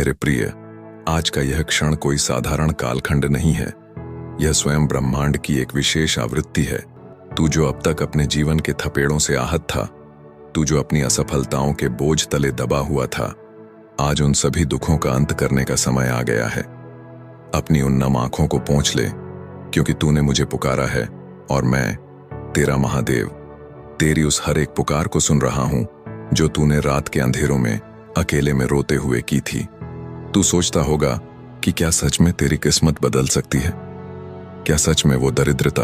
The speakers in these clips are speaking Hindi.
मेरे प्रिय, आज का यह क्षण कोई साधारण कालखंड नहीं है। यह स्वयं ब्रह्मांड की एक विशेष आवृत्ति है। तू जो अब तक अपने जीवन के थपेड़ों से आहत था, तू जो अपनी असफलताओं के बोझ तले दबा हुआ था, आज उन सभी दुखों का अंत करने का समय आ गया है। अपनी उन नम आंखों को पोंछ ले, क्योंकि तूने मुझे पुकारा है और मैं, तेरा महादेव, तेरी उस हर एक पुकार को सुन रहा हूं जो तूने रात के अंधेरों में अकेले में रोते हुए की थी। तू सोचता होगा कि क्या सच में तेरी किस्मत बदल सकती है? क्या सच में वो दरिद्रता,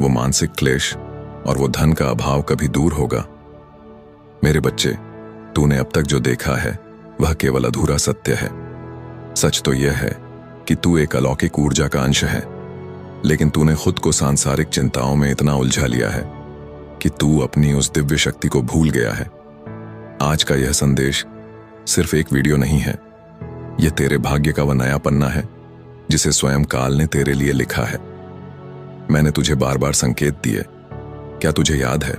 वो मानसिक क्लेश और वो धन का अभाव कभी दूर होगा? मेरे बच्चे, तूने अब तक जो देखा है वह केवल अधूरा सत्य है। सच तो यह है कि तू एक अलौकिक ऊर्जा का अंश है, लेकिन तूने खुद को सांसारिक चिंताओं में इतना उलझा लिया है कि तू अपनी उस दिव्य शक्ति को भूल गया है। आज का यह संदेश सिर्फ एक वीडियो नहीं है, यह तेरे भाग्य का वह नया पन्ना है जिसे स्वयं काल ने तेरे लिए लिखा है। मैंने तुझे बार बार संकेत दिए, क्या तुझे याद है?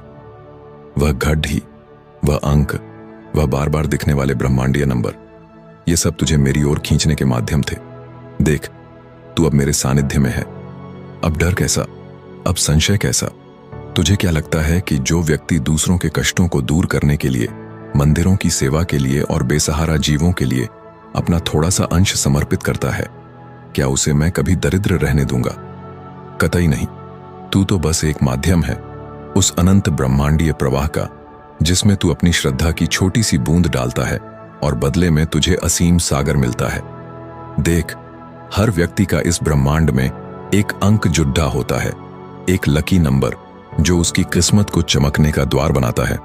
वह घड़ी, वह अंक, वह बार बार दिखने वाले ब्रह्मांडीय नंबर, ये सब तुझे मेरी ओर खींचने के माध्यम थे। देख, तू अब मेरे सानिध्य में है। अब डर कैसा, अब संशय कैसा? तुझे क्या लगता है कि जो व्यक्ति दूसरों के कष्टों को दूर करने के लिए, मंदिरों की सेवा के लिए और बेसहारा जीवों के लिए अपना थोड़ा सा अंश समर्पित करता है, क्या उसे मैं कभी दरिद्र रहने दूंगा? कतई नहीं। तू तो बस एक माध्यम है उस अनंत ब्रह्मांडीय प्रवाह का, जिसमें तू अपनी श्रद्धा की छोटी सी बूंद डालता है और बदले में तुझे असीम सागर मिलता है। देख, हर व्यक्ति का इस ब्रह्मांड में एक अंक जुड्ढा होता है, एक लकी नंबर जो उसकी किस्मत को चमकने का द्वार बनाता है।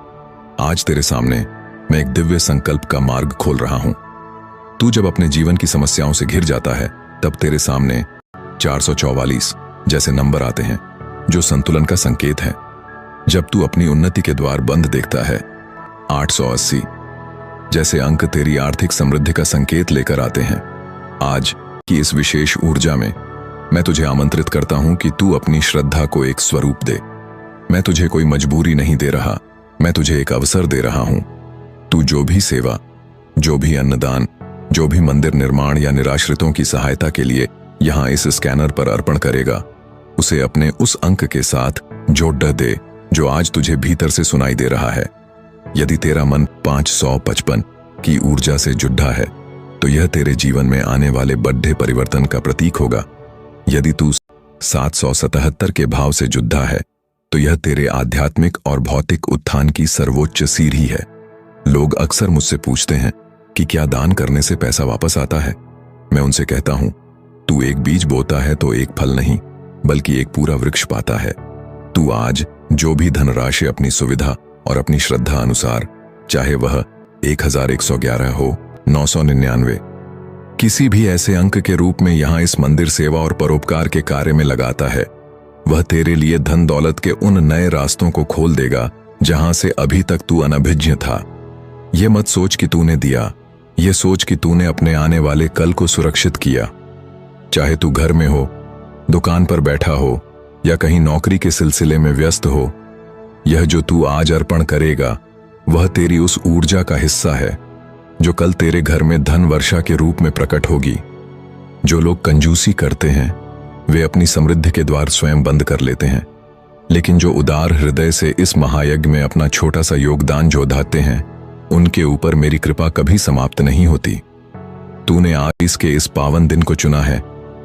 आज तेरे सामने मैं एक दिव्य संकल्प का मार्ग खोल रहा हूं। तू जब अपने जीवन की समस्याओं से घिर जाता है, तब तेरे सामने 444 जैसे नंबर आते हैं जो संतुलन का संकेत है। जब तू अपनी उन्नति के द्वार बंद देखता है, 880 जैसे अंक तेरी आर्थिक समृद्धि का संकेत लेकर आते हैं। आज की इस विशेष ऊर्जा में मैं तुझे आमंत्रित करता हूं कि तू अपनी श्रद्धा को एक स्वरूप दे। मैं तुझे कोई मजबूरी नहीं दे रहा, मैं तुझे एक अवसर दे रहा हूं। तू जो भी सेवा, जो भी अन्नदान, जो भी मंदिर निर्माण या निराश्रितों की सहायता के लिए यहां इस स्कैनर पर अर्पण करेगा, उसे अपने उस अंक के साथ जोड़ दे जो आज तुझे भीतर से सुनाई दे रहा है। यदि तेरा मन 555 की ऊर्जा से जुड़ा है, तो यह तेरे जीवन में आने वाले बड़े परिवर्तन का प्रतीक होगा। यदि तू 777 के भाव से जुड़ा है, तो यह तेरे आध्यात्मिक और भौतिक उत्थान की सर्वोच्च सीढ़ी है। लोग अक्सर मुझसे पूछते हैं कि क्या दान करने से पैसा वापस आता है? मैं उनसे कहता हूं, तू एक बीज बोता है तो एक फल नहीं, बल्कि एक पूरा वृक्ष पाता है। तू आज जो भी धनराशि अपनी सुविधा और अपनी श्रद्धा अनुसार, चाहे वह 1111 हो, 999, किसी भी ऐसे अंक के रूप में यहां इस मंदिर सेवा और परोपकार के कार्य में लगाता है, वह तेरे लिए धन दौलत के उन नए रास्तों को खोल देगा जहां से अभी तक तू अनभिज्ञ था। ये मत सोच कि तूने दिया, ये सोच कि तूने अपने आने वाले कल को सुरक्षित किया। चाहे तू घर में हो, दुकान पर बैठा हो या कहीं नौकरी के सिलसिले में व्यस्त हो, यह जो तू आज अर्पण करेगा वह तेरी उस ऊर्जा का हिस्सा है जो कल तेरे घर में धन वर्षा के रूप में प्रकट होगी। जो लोग कंजूसी करते हैं वे अपनी समृद्धि के द्वार स्वयं बंद कर लेते हैं, लेकिन जो उदार हृदय से इस महायज्ञ में अपना छोटा सा योगदान जोड़ते हैं, उनके ऊपर मेरी कृपा कभी समाप्त नहीं होती। तूने आज इसके इस पावन दिन को चुना है,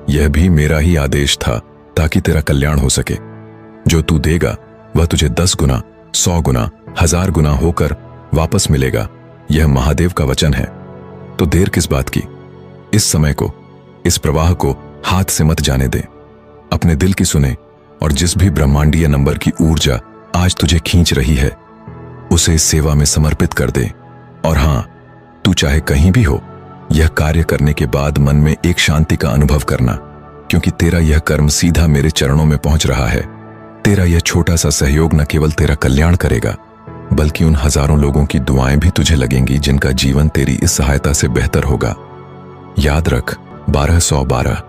यह भी मेरा ही आदेश था ताकि तेरा कल्याण हो सके। जो तू देगा वह तुझे 10 गुना, 100 गुना, 1000 गुना होकर वापस मिलेगा। यह महादेव का वचन है। तो देर किस बात की? इस समय को, इस प्रवाह को हाथ से मत जाने दे। अपने दिल की सुने और जिस भी ब्रह्मांडीय नंबर की ऊर्जा आज तुझे खींच रही है, उसे इस सेवा में समर्पित कर दे। और हां, तू चाहे कहीं भी हो, यह कार्य करने के बाद मन में एक शांति का अनुभव करना, क्योंकि तेरा यह कर्म सीधा मेरे चरणों में पहुंच रहा है। तेरा यह छोटा सा सहयोग न केवल तेरा कल्याण करेगा, बल्कि उन हजारों लोगों की दुआएं भी तुझे लगेंगी जिनका जीवन तेरी इस सहायता से बेहतर होगा। याद रख, 1212